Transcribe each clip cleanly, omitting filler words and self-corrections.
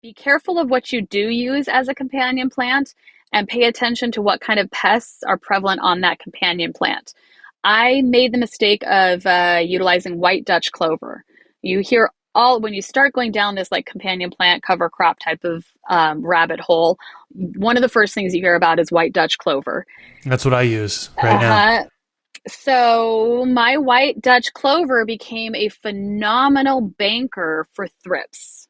Be careful of what you do use as a companion plant and pay attention to what kind of pests are prevalent on that companion plant. I made the mistake of utilizing white Dutch clover. You hear all when you start going down this like companion plant cover crop type of rabbit hole, one of the first things you hear about is white Dutch clover. That's what I use right now. Uh-huh. So my white Dutch clover became a phenomenal banker for thrips.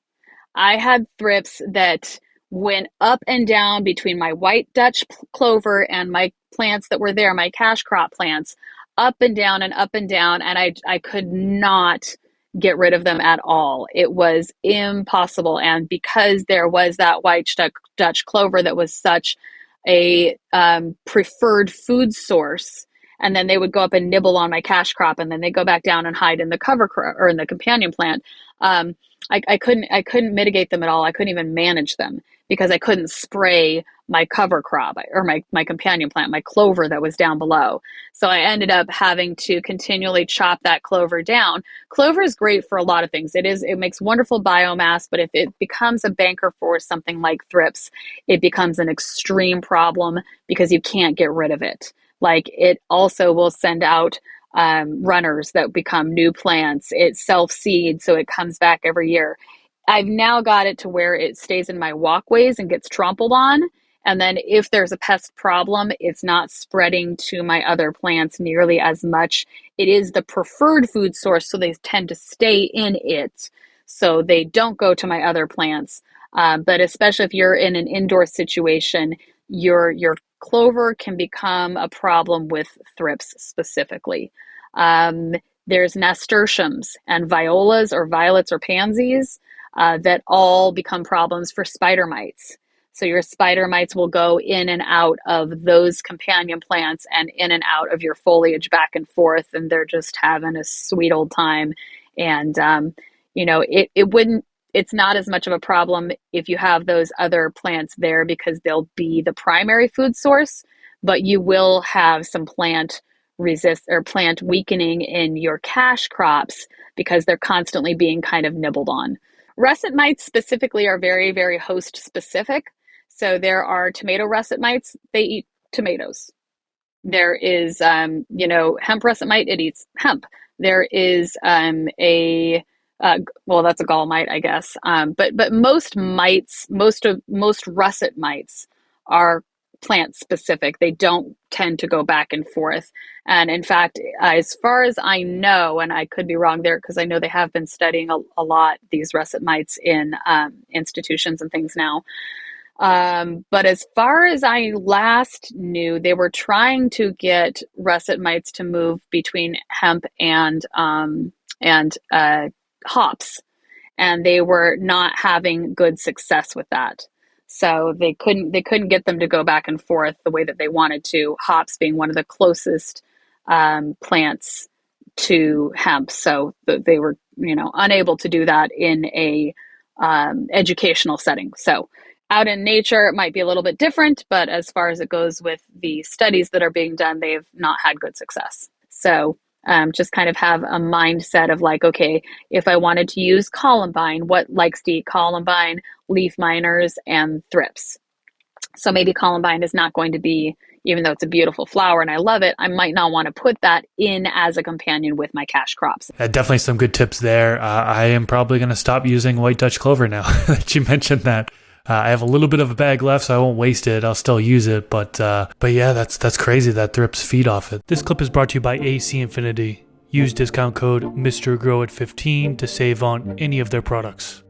I had thrips that went up and down between my white Dutch clover and my plants that were there, my cash crop plants, up and down and up and down, and I could not get rid of them at all. It was impossible, and because there was that white Dutch clover that was such a preferred food source, and then they would go up and nibble on my cash crop, and then they go back down and hide in the or in the companion plant. I couldn't mitigate them at all. I couldn't even manage them because I couldn't spray my cover crop or my companion plant, my clover that was down below. So I ended up having to continually chop that clover down. Clover is great for a lot of things. It makes wonderful biomass, but if it becomes a banker for something like thrips, it becomes an extreme problem because you can't get rid of it. Like it also will send out runners that become new plants. It self seeds, so it comes back every year. I've now got it to where it stays in my walkways and gets trampled on. And then if there's a pest problem, it's not spreading to my other plants nearly as much. It is the preferred food source, so they tend to stay in it. So they don't go to my other plants. But especially if you're in an indoor situation, your clover can become a problem with thrips specifically. Um, there's nasturtiums and violas or violets or pansies that all become problems for spider mites. So your spider mites will go in and out of those companion plants and in and out of your foliage back and forth, and they're just having a sweet old time. And it wouldn't. It's not as much of a problem if you have those other plants there because they'll be the primary food source, but you will have some plant resist or plant weakening in your cash crops because they're constantly being kind of nibbled on. Russet mites specifically are very, very host specific. So there are tomato russet mites, they eat tomatoes. There is, hemp russet mite, it eats hemp. There is well, that's a gall mite, I guess. But most mites, most russet mites are plant specific. They don't tend to go back and forth. And in fact, as far as I know, and I could be wrong there because I know they have been studying a lot these russet mites in institutions and things now. But as far as I last knew, they were trying to get russet mites to move between hemp and hops, and they were not having good success with that. So they couldn't get them to go back and forth the way that they wanted to. Hops being one of the closest plants to hemp, so they were unable to do that in a educational setting. So out in nature, it might be a little bit different, but as far as it goes with the studies that are being done, they've not had good success. So just kind of have a mindset of like, okay, if I wanted to use columbine, what likes to eat columbine, leaf miners, and thrips. So maybe columbine is not going to be, even though it's a beautiful flower and I love it, I might not want to put that in as a companion with my cash crops. Definitely some good tips there. I am probably going to stop using white Dutch clover now that you mentioned that. I have a little bit of a bag left, so I won't waste it. I'll still use it, but yeah, that's crazy that thrips feed off it. This clip is brought to you by AC Infinity. Use discount code MrGrow at 15 to save on any of their products.